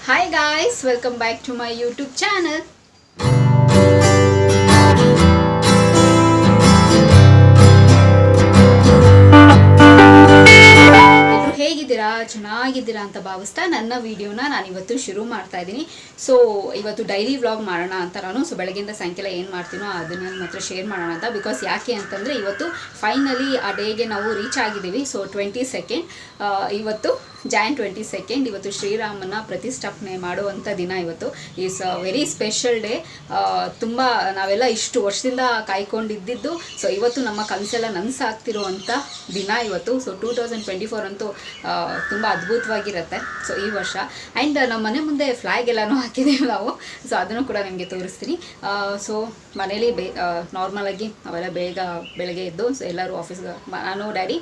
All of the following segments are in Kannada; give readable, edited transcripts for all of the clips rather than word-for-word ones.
Hi guys, welcome back to my YouTube channel. ಹೇಗಿದ್ದೀರಾ ಚೆನ್ನಾಗಿದ್ದೀರಾ ಅಂತ ಭಾವಿಸ್ತಾ ನನ್ನ ವಿಡಿಯೋನ ನಾನು ಇವತ್ತು ಶುರು ಮಾಡ್ತಾ ಇದ್ದೀನಿ. ಸೊ ಇವತ್ತು ಡೈಲಿ ವ್ಲಾಗ್ ಮಾಡೋಣ ಅಂತ ನಾನು ಬೆಳಗ್ಗೆಯಿಂದ ಸಾಯಂಕಾಲ ಏನು ಮಾಡ್ತೀನೋ ಅದನ್ನ ನನ್ನ ಹತ್ರ ಶೇರ್ ಮಾಡೋಣ ಅಂತ. ಬಿಕಾಸ್ ಯಾಕೆ ಅಂತಂದರೆ ಇವತ್ತು ಫೈನಲಿ ಆ ಡೇಗೆ ನಾವು ರೀಚ್ ಆಗಿದ್ದೀವಿ. ಸೊ 22 ಇವತ್ತು Jan 22 ಇವತ್ತು ಶ್ರೀರಾಮನ ಪ್ರತಿಷ್ಠಾಪನೆ ಮಾಡುವಂಥ ದಿನ. ಇವತ್ತು is a very special day. ತುಂಬ ನಾವೆಲ್ಲ ಇಷ್ಟು ವರ್ಷದಿಂದ ಕಾಯ್ಕೊಂಡಿದ್ದು. ಸೊ ಇವತ್ತು ನಮ್ಮ ಕನಸೆಲ್ಲ ನನಸಾಗ್ತಿರುವಂಥ ದಿನ ಇವತ್ತು. ಸೊ 2024 ಅಂತೂ ತುಂಬ ಅದ್ಭುತವಾಗಿರುತ್ತೆ. ಸೊ ಈ ವರ್ಷ ಆ್ಯಂಡ್ ನಮ್ಮ ಮನೆ ಮುಂದೆ ಫ್ಲ್ಯಾಗ್ ಎಲ್ಲನೂ ಹಾಕಿದ್ದೀವಿ ನಾವು. ಸೊ ಅದನ್ನು ಕೂಡ ನಿಮಗೆ ತೋರಿಸ್ತೀನಿ. ಸೊ ಮನೇಲಿ ನಾರ್ಮಲಾಗಿ ಅವೆಲ್ಲ ಬೆಳಗ್ಗೆ ಎದ್ದು ಸೊ ಎಲ್ಲರೂ ಆಫೀಸ್ಗೆ, ನಾನು ಡ್ಯಾಡಿ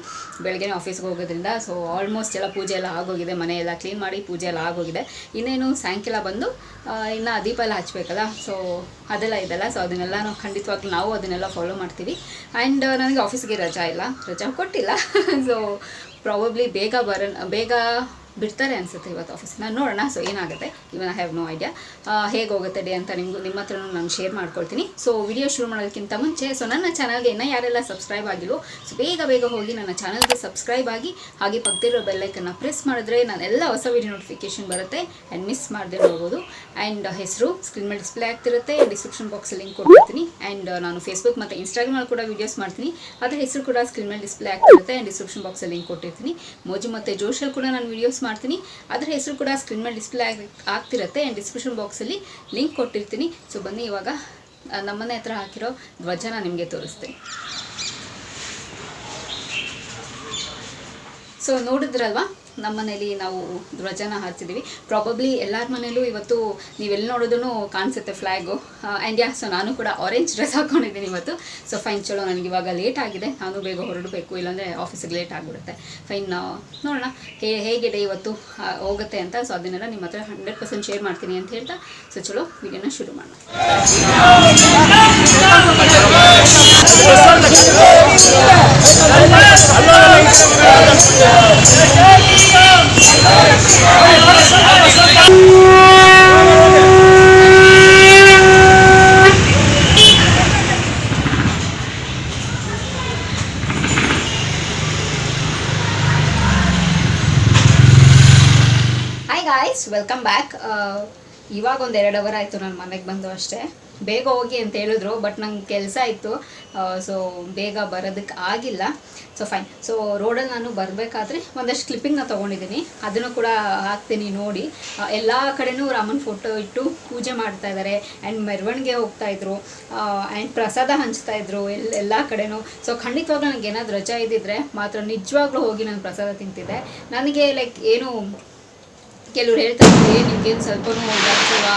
ಬೆಳಗ್ಗೆ ಆಫೀಸ್ಗೆ ಹೋಗೋದ್ರಿಂದ ಸೊ ಆಲ್ಮೋಸ್ಟ್ ಎಲ್ಲ ಪೂಜೆ ಎಲ್ಲ ಆಗೋಗಿದೆ. ಮನೆ ಎಲ್ಲ ಕ್ಲೀನ್ ಮಾಡಿ ಪೂಜೆ ಎಲ್ಲ ಆಗೋಗಿದೆ. ಇನ್ನೇನು ಸಾಯಂಕಾಲ ಬಂದು ಇನ್ನು ದೀಪ ಎಲ್ಲ ಹಚ್ಬೇಕಲ್ಲ. ಸೊ ಅದೆಲ್ಲ ಇದೆಲ್ಲ. ಸೊ ಅದನ್ನೆಲ್ಲ ನಾವು ಖಂಡಿತವಾಗ್ಲೂ ನಾವು ಅದನ್ನೆಲ್ಲ ಫಾಲೋ ಮಾಡ್ತೀವಿ. ಆ್ಯಂಡ್ ನನಗೆ ಆಫೀಸ್ಗೆ ರಜಾ ಕೊಟ್ಟಿಲ್ಲ. ಸೊ ಪ್ರಾಬಬ್ಲಿ ಬೇಗ ಬಿಡ್ತಾರೆ ಅನಿಸುತ್ತೆ ಇವತ್ತು ಆಫೀಸಿನ, ನೋಡೋಣ. ಸೊ ಏನಾಗುತ್ತೆ, even I have no idea ಹೇಗೆ ಹೋಗುತ್ತೆ ಡೇ ಅಂತ ನಿಮ್ಮ ಹತ್ರನೂ ನಾನು ಶೇರ್ ಮಾಡ್ಕೊಳ್ತೀನಿ. ಸೊ ವಿಡಿಯೋ ಶುರು ಮಾಡೋದಕ್ಕಿಂತ ಮುಂಚೆ ಸೊ ನನ್ನ ಚಾನಲ್ಗೆ ಇನ್ನೂ ಯಾರೆಲ್ಲ ಸಬ್ಸ್ಕ್ರೈಬ್ ಆಗಿಲ್ಲ ಸೊ ಬೇಗ ಹೋಗಿ ನನ್ನ ಚಾನಲ್ಗೆ ಸಬ್ಸ್ಕ್ರೈಬ್ ಆಗಿ, ಹಾಗೆ ಪಕ್ಕದಲ್ಲಿರೋ ಬೆಲ್ಲೈಕನ್ನು ಪ್ರೆಸ್ ಮಾಡಿದ್ರೆ ನಾನೆಲ್ಲ ಹೊಸ ವಿಡಿಯೋ ನೋಟಿಫಿಕೇಶನ್ ಬರುತ್ತೆ ಆ್ಯಂಡ್ ಮಿಸ್ ಮಾಡದೆ ನೋಡ್ಬೋದು. ಆ್ಯಂಡ್ ಹೆಸರು ಸ್ಕ್ರೀನ್ ಮೇಲೆ ಡಿಸ್ಪ್ಲೇ ಆಗ್ತಿರುತ್ತೆ, ಡಿಸ್ಕ್ರಿಪ್ಷನ್ ಬಾಕ್ಸಲ್ಲಿ ಲಿಂಕ್ ಕೊಟ್ಟಿರ್ತೀನಿ. ಆ್ಯಂಡ್ ನಾನು ಫೇಸ್ಬುಕ್ ಮತ್ತು ಇನ್ಸ್ಟಾಗ್ರಾಮಲ್ಲಿ ಕೂಡ ವೀಡಿಯೋಸ್ ಮಾಡ್ತೀನಿ, ಅದರ ಹೆಸರು ಕೂಡ ಸ್ಕ್ರೀನ್ ಮೇಲೆ ಡಿಸ್ಪ್ಲೇ ಆಗ್ತಿರುತ್ತೆ ಆ್ಯಂಡ್ ಡಿಸ್ಕ್ರಿಪ್ಷನ್ ಬಾಕ್ಸಲ್ಲಿ ಲಿಂಕ್ ಕೊಟ್ಟಿರ್ತೀನಿ. ಮೋಜು ಮತ್ತು ಜೋಶಲ್ಲಿ ಕೂಡ ನಾನು ವೀಡಿಯೋಸ್ ಮಾಡ್ತೀನಿ, ಅದರ ಹೆಸರು ಕೂಡ ಸ್ಕ್ರೀನ್ ಮೇಲೆ ಡಿಸ್ಪ್ಲೇ ಆಗ್ತಿರುತ್ತೆ ಆ್ಯಂಡ್ ಡಿಸ್ಕ್ರಿಪ್ಷನ್ ಬಾಕ್ಸಲ್ಲಿ ಲಿಂಕ್ ಕೊಟ್ಟಿರ್ತೀನಿ. ಸೊ ಬನ್ನಿ ಇವಾಗ ನಮ್ಮನೆ ಹತ್ರ ಹಾಕಿರೋ ಧ್ವಜನ ನಿಮಗೆ ತೋರಿಸ್ತೀನಿ. ಸೊ ನೋಡಿದ್ರಲ್ವಾ, ನಮ್ಮ ಮನೇಲಿ ನಾವು ಧ್ವಜನ ಹಾರಿಸಿದ್ದೀವಿ. ಪ್ರಾಬಬ್ಲಿ ಎಲ್ಲರ ಮನೇಲೂ ಇವತ್ತು ನೀವೆಲ್ಲಿ ನೋಡೋದೂ ಕಾಣಿಸುತ್ತೆ ಫ್ಲ್ಯಾಗು. ಆ್ಯಂಡ್ ಸೊ ನಾನು ಕೂಡ ಆರೆಂಜ್ ಡ್ರೆಸ್ ಹಾಕ್ಕೊಂಡಿದ್ದೀನಿ ಇವತ್ತು. ಸೊ ಫೈನ್, ಚಲೋ, ನನಗೆ ಇವಾಗ ಲೇಟ್ ಆಗಿದೆ, ನಾನು ಬೇಗ ಹೊರಡಬೇಕು, ಇಲ್ಲಾಂದರೆ ಆಫೀಸಿಗೆ ಲೇಟ್ ಆಗಿಬಿಡುತ್ತೆ. ಫೈನ್, ನೋಡೋಣ ಹೇಗೆ ಡೇ ಇವತ್ತು ಹೋಗುತ್ತೆ ಅಂತ. ಸೊ ಅದನ್ನೆಲ್ಲ ನಿಮ್ಮ ಹತ್ರ 100% ಶೇರ್ ಮಾಡ್ತೀನಿ ಅಂತ ಹೇಳ್ತಾ ಸೊ ಚಲೋ ವಿಡಿಯೋನ ಶುರು ಮಾಡೋಣ. Hi guys, welcome back. ಇವಾಗ ಒಂದು 2 ಅವರ್ ಆಯಿತು ನಾನು ಮನೆಗೆ ಬಂದು ಅಷ್ಟೇ. ಬೇಗ ಹೋಗಿ ಅಂತ ಹೇಳಿದ್ರು, ಬಟ್ ನಂಗೆ ಕೆಲಸ ಇತ್ತು. ಸೊ ಬೇಗ ಬರೋದಕ್ಕೆ ಆಗಿಲ್ಲ. So fine. ಸೊ ರೋಡಲ್ಲಿ ನಾನು ಬರಬೇಕಾದ್ರೆ ಒಂದಷ್ಟು ಕ್ಲಿಪ್ಪಿಂಗ್ನ ತೊಗೊಂಡಿದ್ದೀನಿ, ಅದನ್ನು ಕೂಡ ಹಾಕ್ತೀನಿ ನೋಡಿ. ಎಲ್ಲ ಕಡೆನೂ ರಾಮನ ಫೋಟೋ ಇಟ್ಟು ಪೂಜೆ ಮಾಡ್ತಾ ಇದ್ದಾರೆ ಆ್ಯಂಡ್ ಮೆರವಣಿಗೆ ಹೋಗ್ತಾಯಿದ್ರು ಆ್ಯಂಡ್ ಪ್ರಸಾದ ಹಂಚ್ತಾಯಿದ್ರು ಎಲ್ಲ ಕಡೆನೂ. ಸೊ ಖಂಡಿತವಾಗ್ಲೂ ನನಗೆ ಏನಾದರೂ ರಜಾ ಇದ್ದಿದ್ರೆ ಮಾತ್ರ ನಿಜವಾಗ್ಲೂ ಹೋಗಿ ನಾನು ಪ್ರಸಾದ ತಿಂತಿದ್ದೆ. ನನಗೆ ಲೈಕ್ ಏನು ಕೆಲವ್ರು ಹೇಳ್ತಾರೆ, ನಿಮ್ಗೇನು ಸ್ವಲ್ಪನೂ ಹೋಗ್ತೀವ,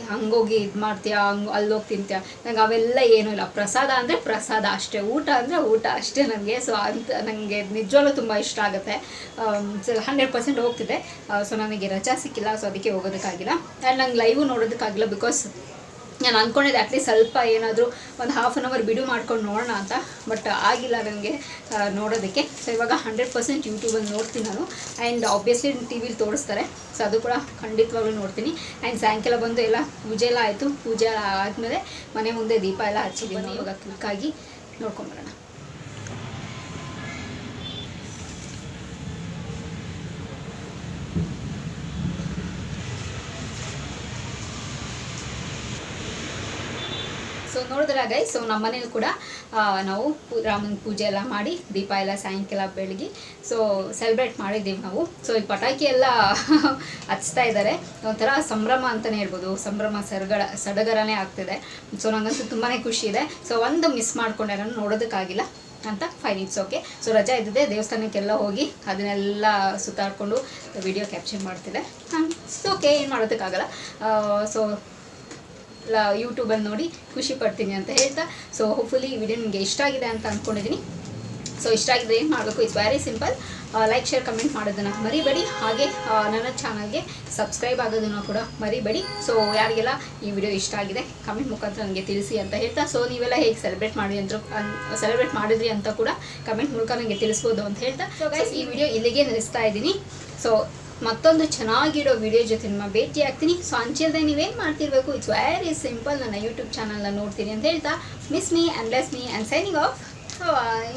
ಹಂಗೋಗಿ ಇದು ಮಾಡ್ತೀಯಾ, ಅಲ್ಲೋಗಿ ತಿಂತೀಯ. ನಂಗೆ ಅವೆಲ್ಲ ಏನೂ ಇಲ್ಲ. ಪ್ರಸಾದ ಅಂದರೆ ಪ್ರಸಾದ ಅಷ್ಟೇ, ಊಟ ಅಂದರೆ ಊಟ ಅಷ್ಟೇ ನನಗೆ. ಸೊ ಅಂತ ನನಗೆ ನಿಜವಾಗ್ಲೂ ತುಂಬ ಇಷ್ಟ ಆಗುತ್ತೆ. ಸೊ 100% ಹೋಗ್ತಿದ್ದೆ. ಸೊ ನನಗೆ ರಜಾ ಸಿಕ್ಕಿಲ್ಲ, ಸೊ ಅದಕ್ಕೆ ಹೋಗೋದಕ್ಕಾಗಿಲ್ಲ. ಆ್ಯಂಡ್ ನಂಗೆ ಲೈವು ನೋಡೋದಕ್ಕಾಗಿಲ್ಲ. ಬಿಕಾಸ್ ನಾನು ಅಂದ್ಕೊಂಡಿದ್ದೆ ಅಟ್ಲೀಸ್ಟ್ ಸ್ವಲ್ಪ ಏನಾದರೂ ಒಂದು ½ ಅನ್ ಅವರ್ ಬಿಡು ಮಾಡ್ಕೊಂಡು ನೋಡೋಣ ಅಂತ, ಬಟ್ ಆಗಿಲ್ಲ ನನಗೆ ನೋಡೋದಕ್ಕೆ. ಸೊ ಇವಾಗ 100% ಯೂಟ್ಯೂಬಲ್ಲಿ ನೋಡ್ತೀನಿ ನಾನು. ಆ್ಯಂಡ್ ಆಬ್ವಿಯಸ್ಲಿ ಟಿ ವಿಲಿ ತೋರಿಸ್ತಾರೆ, ಸೊ ಅದು ಕೂಡ ಖಂಡಿತವಾಗ್ಲೂ ನೋಡ್ತೀನಿ. ಆ್ಯಂಡ್ ಸಾಯಂಕಾಲ ಬಂದು ಎಲ್ಲ ಪೂಜೆ ಎಲ್ಲ ಆಯಿತು. ಪೂಜೆ ಆದಮೇಲೆ ಮನೆ ಮುಂದೆ ದೀಪ ಎಲ್ಲ ಹಚ್ಚಿದ್ದೀನಿ. ಇವಾಗ ಕ್ಲಿಕ್ಕಾಗಿ ನೋಡ್ಕೊಂಬರೋಣ. ಸೊ ನೋಡಿದ್ರೆ ಗೈಸ್, ಸೊ ನಮ್ಮ ಮನೇಲಿ ಕೂಡ ನಾವು ರಾಮನ ಪೂಜೆ ಎಲ್ಲ ಮಾಡಿ ದೀಪ ಎಲ್ಲ ಸಾಯಂಕಾಲ ಬೆಳಗ್ಗೆ ಸೊ ಸೆಲೆಬ್ರೇಟ್ ಮಾಡಿದ್ದೀವಿ ನಾವು. ಸೊ ಈ ಪಟಾಕಿ ಎಲ್ಲ ಹಚ್ತಾ ಇದ್ದಾರೆ, ಒಂಥರ ಸಂಭ್ರಮ ಅಂತಲೇ ಹೇಳ್ಬೋದು. ಸಂಭ್ರಮ ಸಡಗರನೇ ಆಗ್ತಿದೆ. ಸೊ ನನಗಂತೂ ತುಂಬಾ ಖುಷಿ ಇದೆ. ಸೊ ಒಂದು ಮಿಸ್ ಮಾಡಿಕೊಂಡೆ, ನಾನು ನೋಡೋದಕ್ಕಾಗಿಲ್ಲ ಅಂತ. Fine, it's okay. ಸೊ ರಜಾ ಇದ್ದಿದೆ, ದೇವಸ್ಥಾನಕ್ಕೆಲ್ಲ ಹೋಗಿ ಅದನ್ನೆಲ್ಲ ಸುತ್ತಾಡಿಕೊಂಡು ವಿಡಿಯೋ ಕ್ಯಾಪ್ಚರ್ ಮಾಡ್ತಿದ್ದೆ. ಇಟ್ಸ್ ಓಕೆ, ಏನು ಮಾಡೋದಕ್ಕಾಗಲ್ಲ. ಸೊ ಯೂಟ್ಯೂಬಲ್ಲಿ ನೋಡಿ ಖುಷಿ ಪಡ್ತೀನಿ ಅಂತ ಹೇಳ್ತಾ ಸೊ ಹೋಪ್ಫುಲಿ ಈ ವಿಡಿಯೋ ನಿಮಗೆ ಇಷ್ಟ ಆಗಿದೆ ಅಂತ ಅಂದ್ಕೊಂಡಿದ್ದೀನಿ. ಸೊ ಇಷ್ಟ ಆಗಿದ್ರೆ ಏನು ಮಾಡಬೇಕು, it's very simple. Like, share, comment ಮಾಡೋದನ್ನು ಮರಿಬೇಡಿ. ಹಾಗೆ ನನ್ನ ಚಾನಲ್ಗೆ ಸಬ್ಸ್ಕ್ರೈಬ್ ಆಗೋದನ್ನು ಕೂಡ ಮರಿಬೇಡಿ. ಸೊ ಯಾರಿಗೆಲ್ಲ ಈ ವಿಡಿಯೋ ಇಷ್ಟ ಆಗಿದೆ ಕಮೆಂಟ್ ಮುಖಾಂತರ ನನಗೆ ತಿಳಿಸಿ ಅಂತ ಹೇಳ್ತಾ ಸೊ ನೀವೆಲ್ಲ ಹೇಗೆ ಸೆಲೆಬ್ರೇಟ್ ಮಾಡಿದ್ರಿ ಅಂತ ಕೂಡ ಕಮೆಂಟ್ ಮೂಲಕ ನನಗೆ ತಿಳಿಸ್ಬೋದು ಅಂತ ಹೇಳ್ತಾ ಸೊ ಗೈಸ್ ಈ ವಿಡಿಯೋ ಇಲ್ಲಿಗೆ ನಿಲ್ಲಿಸ್ತಾ ಇದ್ದೀನಿ. ಸೊ ಮತ್ತೊಂದು ಚೆನ್ನಾಗಿರೋ ವಿಡಿಯೋ ಜೊತೆ ನಿಮ್ಮ ಭೇಟಿ ಆಗ್ತೀನಿ. ಸೊ ಅಂಚಿಲ್ದೆ ನೀವೇನು ಮಾಡ್ತಿರ್ಬೇಕು, ಇಟ್ಸ್ ವೆರಿ ಸಿಂಪಲ್, ನನ್ನ ಯೂಟ್ಯೂಬ್ ಚಾನಲ್ನ ನೋಡ್ತೀನಿ ಅಂತ ಹೇಳ್ತಾ miss me and bless me and signing off. Bye.